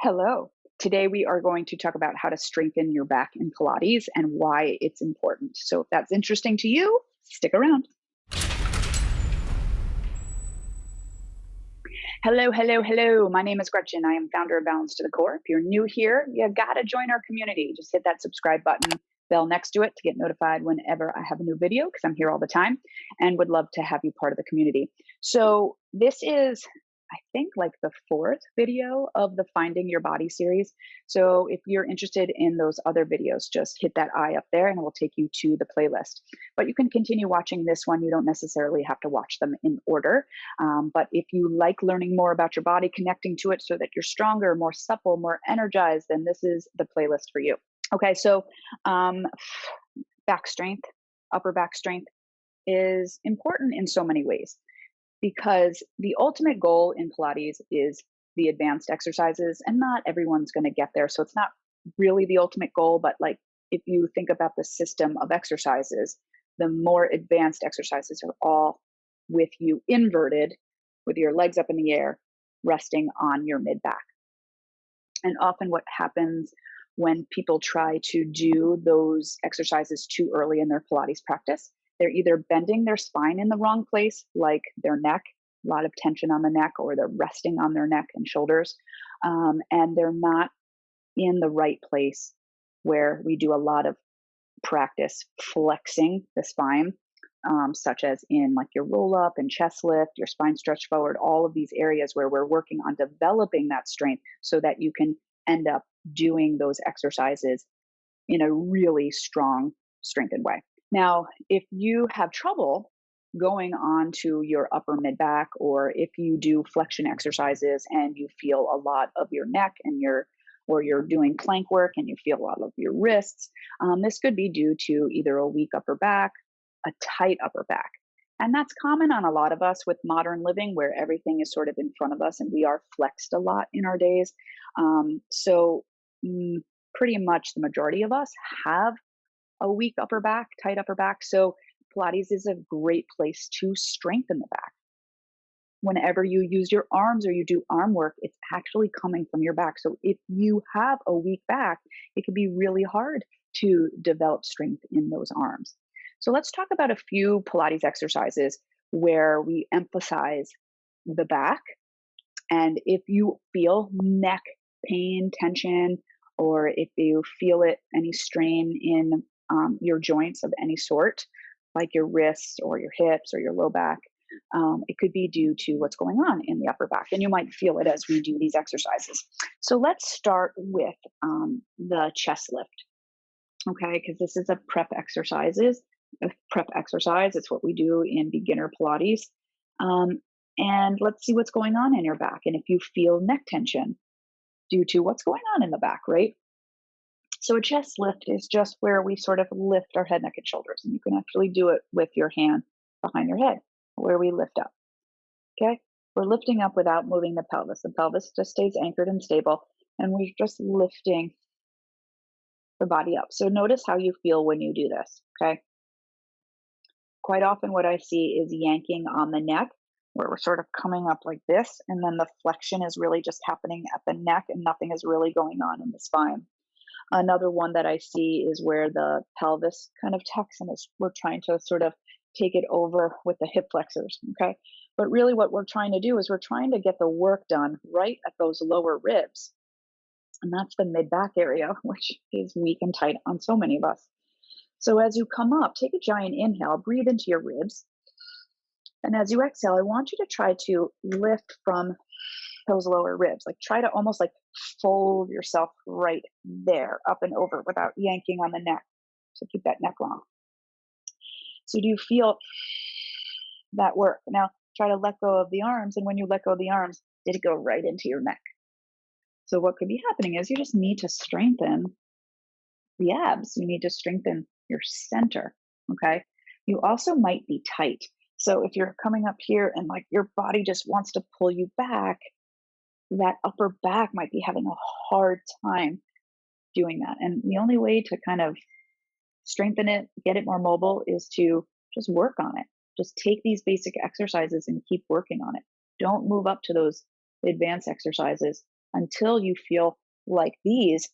Hello. Today we are going to talk about how to strengthen your back in Pilates and why it's important. So if that's interesting to you, stick around. Hello, hello, hello. My name is Gretchen. I am founder of Balance to the Core. If you're new here, you got to join our community. Just hit that subscribe button, bell next to it to get notified whenever I have a new video because I'm here all the time and would love to have you part of the community. So this is I think like the fourth video of the Finding Your Body series. So if you're interested in those other videos, just hit that eye up there and it will take you to the playlist. But you can continue watching this one. You don't necessarily have to watch them in order. But if you like learning more about your body, connecting to it so that you're stronger, more supple, more energized, then this is the playlist for you. Okay, so back strength, upper back strength is important in so many ways because the ultimate goal in Pilates is the advanced exercises, and not everyone's going to get there. So it's not really the ultimate goal, but like if you think about the system of exercises, the more advanced exercises are all with you inverted, with your legs up in the air, resting on your mid back. And often what happens when people try to do those exercises too early in their Pilates practice, they're either bending their spine in the wrong place, like their neck, a lot of tension on the neck, or they're resting on their neck and shoulders, and they're not in the right place where we do a lot of practice flexing the spine, such as in like your roll up and chest lift, your spine stretch forward, all of these areas where we're working on developing that strength so that you can end up doing those exercises in a really strong, strengthened way. Now, if you have trouble going on to your upper mid back, or if you do flexion exercises and you feel a lot of your neck and or you're doing plank work and you feel a lot of your wrists, this could be due to either a weak upper back, a tight upper back. And that's common on a lot of us with modern living where everything is sort of in front of us and we are flexed a lot in our days. So pretty much the majority of us have a weak upper back, tight upper back. So Pilates is a great place to strengthen the back. Whenever you use your arms or you do arm work, it's actually coming from your back. So if you have a weak back, it can be really hard to develop strength in those arms. So let's talk about a few Pilates exercises where we emphasize the back. And if you feel neck pain, tension, or if you feel any strain in your joints of any sort, like your wrists or your hips or your low back, it could be due to what's going on in the upper back. And you might feel it as we do these exercises. So let's start with the chest lift, okay? Because this is a prep exercise. It's what we do in beginner Pilates. And let's see what's going on in your back. And if you feel neck tension due to what's going on in the back, right? So a chest lift is just where we sort of lift our head, neck, and shoulders. And you can actually do it with your hand behind your head, where we lift up. Okay? We're lifting up without moving the pelvis. The pelvis just stays anchored and stable. And we're just lifting the body up. So notice how you feel when you do this. Okay? Quite often what I see is yanking on the neck, where we're sort of coming up like this. And then the flexion is really just happening at the neck and nothing is really going on in the spine. Another one that I see is where the pelvis kind of tucks and we're trying to sort of take it over with the hip flexors, okay? But really what we're trying to do is we're trying to get the work done right at those lower ribs. And that's the mid-back area, which is weak and tight on so many of us. So as you come up, take a giant inhale, breathe into your ribs. And as you exhale, I want you to try to lift from those lower ribs. Like try to almost like fold yourself right there, up and over without yanking on the neck. So keep that neck long. So do you feel that work? Now try to let go of the arms. And when you let go of the arms, did it go right into your neck? So what could be happening is you just need to strengthen the abs. You need to strengthen your center. Okay. You also might be tight. So if you're coming up here and like your body just wants to pull you back, that upper back might be having a hard time doing that. And the only way to kind of strengthen it, get it more mobile, is to just work on it. Just take these basic exercises and keep working on it. Don't move up to those advanced exercises until you feel like these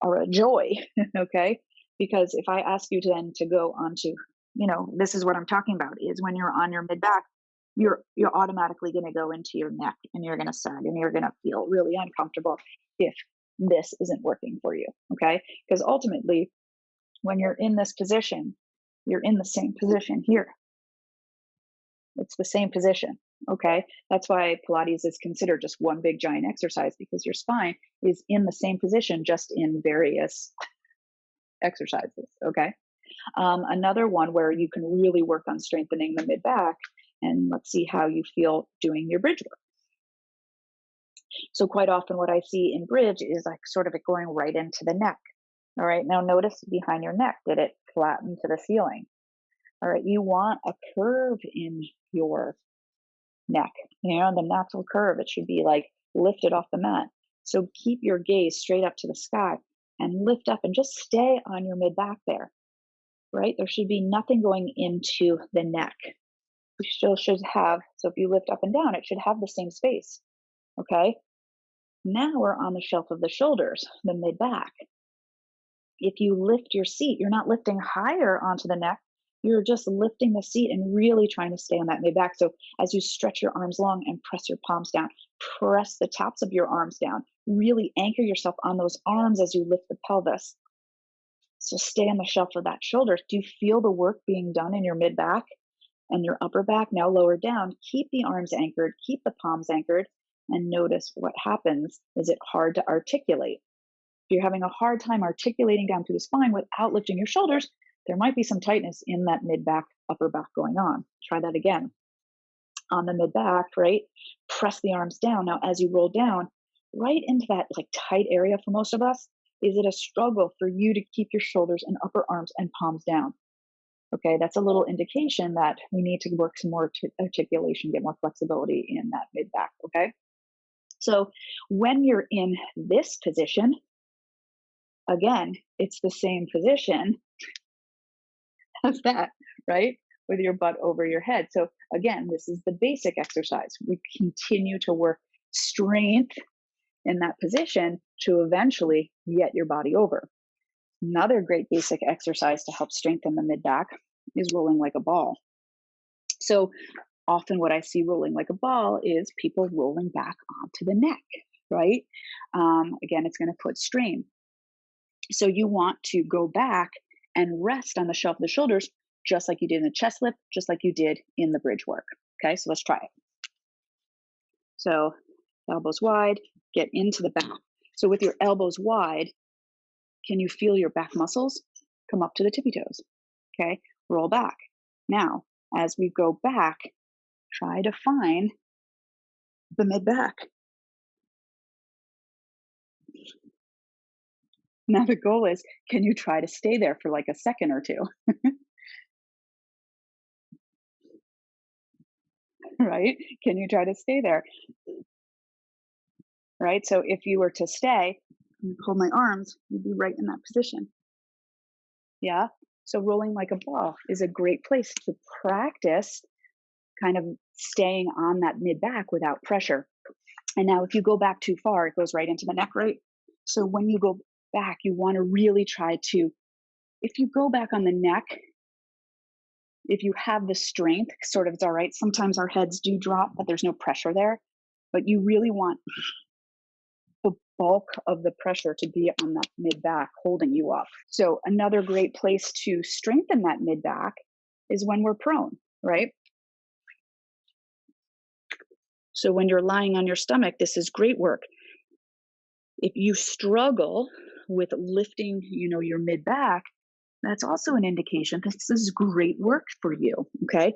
are a joy. Okay, because if I ask you to then to go onto, this is what I'm talking about, is when you're on your mid back, you're automatically going to go into your neck, and you're going to sag, and you're going to feel really uncomfortable if this isn't working for you. Okay, because ultimately when you're in this position, you're in the same position here. It's the same position. Okay, that's why Pilates is considered just one big giant exercise, because your spine is in the same position, just in various exercises. Okay, another one where you can really work on strengthening the mid back, and let's see how you feel doing your bridge work. So quite often what I see in bridge is like sort of it going right into the neck. All right, now notice behind your neck, did it flatten to the ceiling? All right, you want a curve in your neck, the natural curve. It should be like lifted off the mat. So keep your gaze straight up to the sky and lift up and just stay on your mid back there, right? There should be nothing going into the neck. You still should have, so if you lift up and down, it should have the same space. Okay, now we're on the shelf of the shoulders, the mid back. If you lift your seat, you're not lifting higher onto the neck. You're just lifting the seat and really trying to stay on that mid back. So as you stretch your arms long and press your palms down, press the tops of your arms down. Really anchor yourself on those arms as you lift the pelvis. So stay on the shelf of that shoulder. Do you feel the work being done in your mid back and your upper back? Now lower down. Keep the arms anchored. Keep the palms anchored. And notice what happens. Is it hard to articulate? If you're having a hard time articulating down through the spine without lifting your shoulders, there might be some tightness in that mid back, upper back going on. Try that again. On the mid back, right? Press the arms down. Now, as you roll down, right into that like tight area for most of us, is it a struggle for you to keep your shoulders and upper arms and palms down? Okay, that's a little indication that we need to work some more articulation, get more flexibility in that mid back. Okay, so when you're in this position, again, it's the same position as that, right? With your butt over your head. So again, this is the basic exercise. We continue to work strength in that position to eventually get your body over. Another great basic exercise to help strengthen the mid back is rolling like a ball. So often what I see rolling like a ball is people rolling back onto the neck, right? Again, it's going to put strain. So you want to go back and rest on the shelf of the shoulders, just like you did in the chest lift, just like you did in the bridge work. Okay, so let's try it. So elbows wide, get into the back. So with your elbows wide, can you feel your back muscles come up to the tippy toes? Okay, roll back. Now, as we go back, try to find the mid back. Now the goal is, can you try to stay there for like a second or two? Right? Can you try to stay there? Right? So if you were to stay and hold my arms, you'd be right in that position. Yeah. So rolling like a ball is a great place to practice kind of staying on that mid back without pressure. And now if you go back too far, it goes right into the neck, right? So when you go back, you want to really try to, if you go back on the neck, if you have the strength, sort of it's all right. Sometimes our heads do drop, but there's no pressure there. But you really want the bulk of the pressure to be on that mid back holding you up. So another great place to strengthen that mid back is when we're prone, right? So when you're lying on your stomach, this is great work. If you struggle with lifting, your mid back, that's also an indication this is great work for you, okay?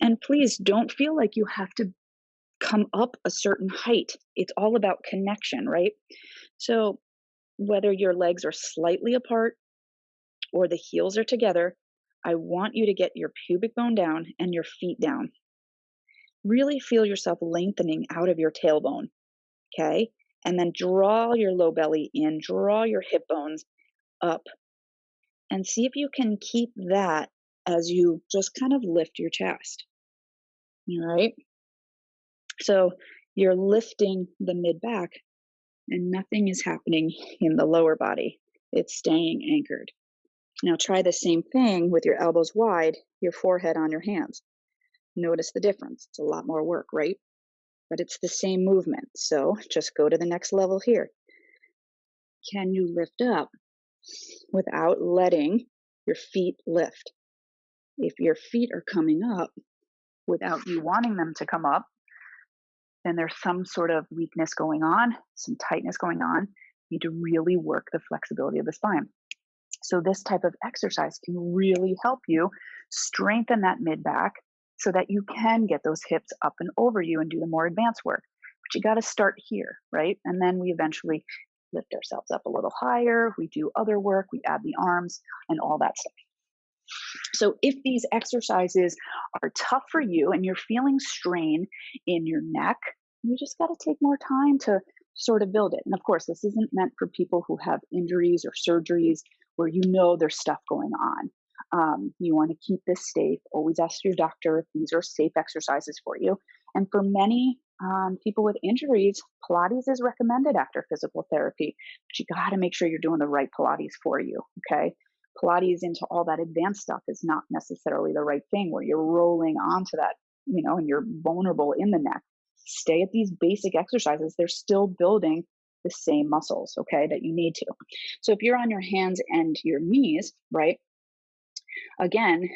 And please don't feel like you have to come up a certain height. It's all about connection, right? So whether your legs are slightly apart or the heels are together, I want you to get your pubic bone down and your feet down. Really feel yourself lengthening out of your tailbone, okay? And then draw your low belly in, draw your hip bones up, and see if you can keep that as you just kind of lift your chest. All right? So you're lifting the mid back, and nothing is happening in the lower body. It's staying anchored. Now try the same thing with your elbows wide, your forehead on your hands. Notice the difference. It's a lot more work, right? But it's the same movement. So just go to the next level here. Can you lift up without letting your feet lift? If your feet are coming up without you wanting them to come up, then there's some sort of weakness going on, some tightness going on. You need to really work the flexibility of the spine. So this type of exercise can really help you strengthen that mid back so that you can get those hips up and over you and do the more advanced work. But you got to start here, right? And then we eventually lift ourselves up a little higher. We do other work, we add the arms and all that stuff. So if these exercises are tough for you and you're feeling strain in your neck, you just got to take more time to sort of build it. And of course, this isn't meant for people who have injuries or surgeries where you know there's stuff going on. You want to keep this safe. Always ask your doctor if these are safe exercises for you. And for many people with injuries, Pilates is recommended after physical therapy, but you got to make sure you're doing the right Pilates for you. Okay. Pilates into all that advanced stuff is not necessarily the right thing where you're rolling onto that, and you're vulnerable in the neck. Stay at these basic exercises. They're still building the same muscles, okay, that you need to. So if you're on your hands and your knees, right, again,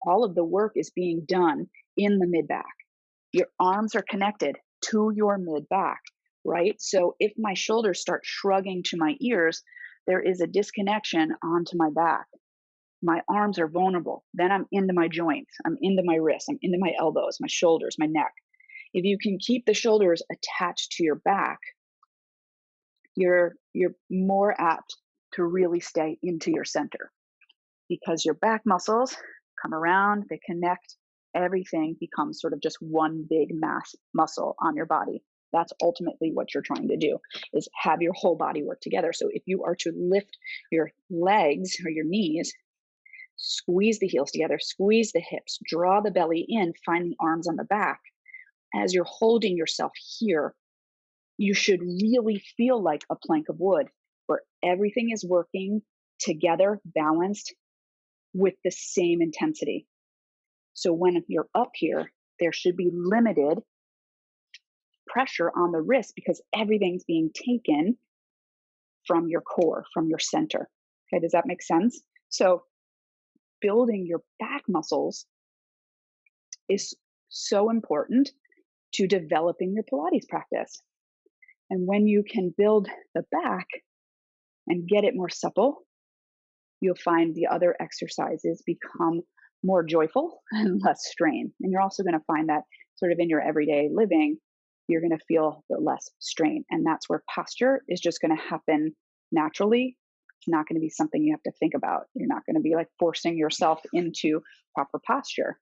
all of the work is being done in the mid back. Your arms are connected to your mid back, right? So if my shoulders start shrugging to my ears, there is a disconnection onto my back. My arms are vulnerable. Then I'm into my joints. I'm into my wrists. I'm into my elbows, my shoulders, my neck. If you can keep the shoulders attached to your back, you're more apt to really stay into your center because your back muscles come around, they connect, everything becomes sort of just one big mass muscle on your body. That's ultimately what you're trying to do, is have your whole body work together. So if you are to lift your legs or your knees, squeeze the heels together, squeeze the hips, draw the belly in, find the arms on the back. As you're holding yourself here, you should really feel like a plank of wood where everything is working together, balanced with the same intensity. So when you're up here, there should be limited pressure on the wrist because everything's being taken from your core, from your center. Okay, does that make sense? So building your back muscles is so important to developing your Pilates practice. And when you can build the back and get it more supple, you'll find the other exercises become more joyful and less strain. And you're also going to find that sort of in your everyday living, you're going to feel the less strain. And that's where posture is just going to happen naturally. It's not going to be something you have to think about. You're not going to be like forcing yourself into proper posture.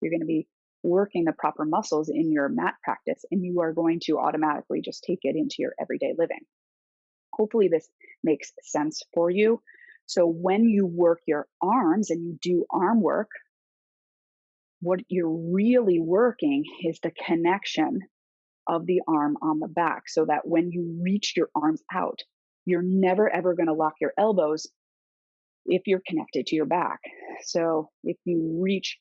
You're going to be working the proper muscles in your mat practice, and you are going to automatically just take it into your everyday living. Hopefully this makes sense for you. So when you work your arms and you do arm work, what you're really working is the connection of the arm on the back so that when you reach your arms out, you're never ever going to lock your elbows if you're connected to your back. So if you reach,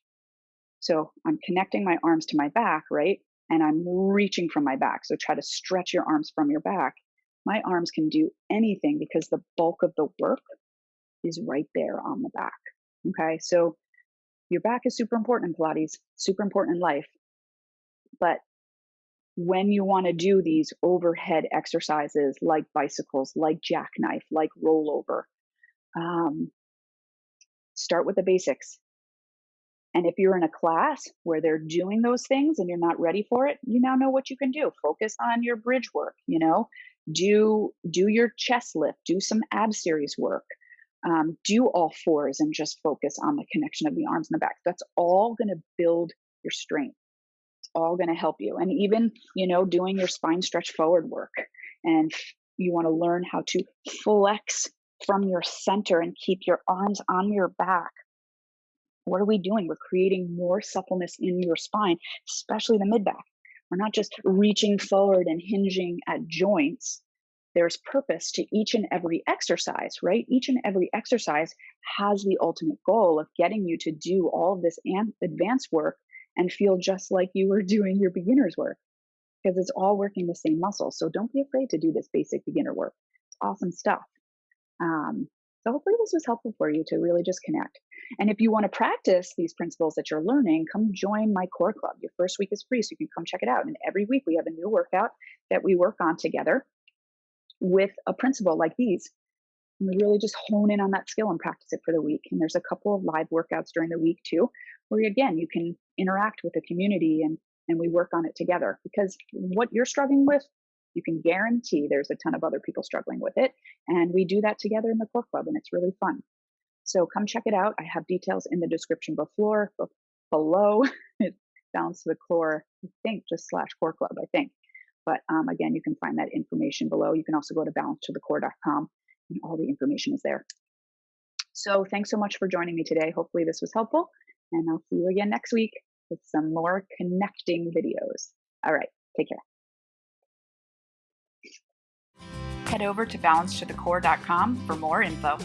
so I'm connecting my arms to my back, right? And I'm reaching from my back. So try to stretch your arms from your back. My arms can do anything because the bulk of the work is right there on the back. Okay, so your back is super important in Pilates, super important in life. But when you want to do these overhead exercises like bicycles, like jackknife, like rollover, start with the basics. And if you're in a class where they're doing those things and you're not ready for it, you now know what you can do. Focus on your bridge work, do your chest lift, do some ab series work. Do all fours and just focus on the connection of the arms and the back. That's all going to build your strength. It's all going to help you. And even, doing your spine stretch forward work. And you want to learn how to flex from your center and keep your arms on your back. What are we doing? We're creating more suppleness in your spine, especially the mid back. We're not just reaching forward and hinging at joints. there's purpose to each and every exercise, right? Each and every exercise has the ultimate goal of getting you to do all of this advanced work and feel just like you were doing your beginner's work, because it's all working the same muscle. So don't be afraid to do this basic beginner work. It's awesome stuff. Um, so hopefully this was helpful for you to really just connect. And if you want to practice these principles that you're learning, come join my core club. Your first week is free, so you can come check it out. And every week we have a new workout that we work on together with a principle like these. And we really just hone in on that skill and practice it for the week. And there's a couple of live workouts during the week too, where again, you can interact with the community and we work on it together, because what you're struggling with, you can guarantee there's a ton of other people struggling with it. And we do that together in the core club, and it's really fun. So come check it out. I have details in the description below. It's Balance to the Core, I think, just /core club, I think. But again, you can find that information below. You can also go to balancetothecore.com, and all the information is there. So thanks so much for joining me today. Hopefully this was helpful, and I'll see you again next week with some more connecting videos. All right, take care. Head over to balancetothecore.com for more info.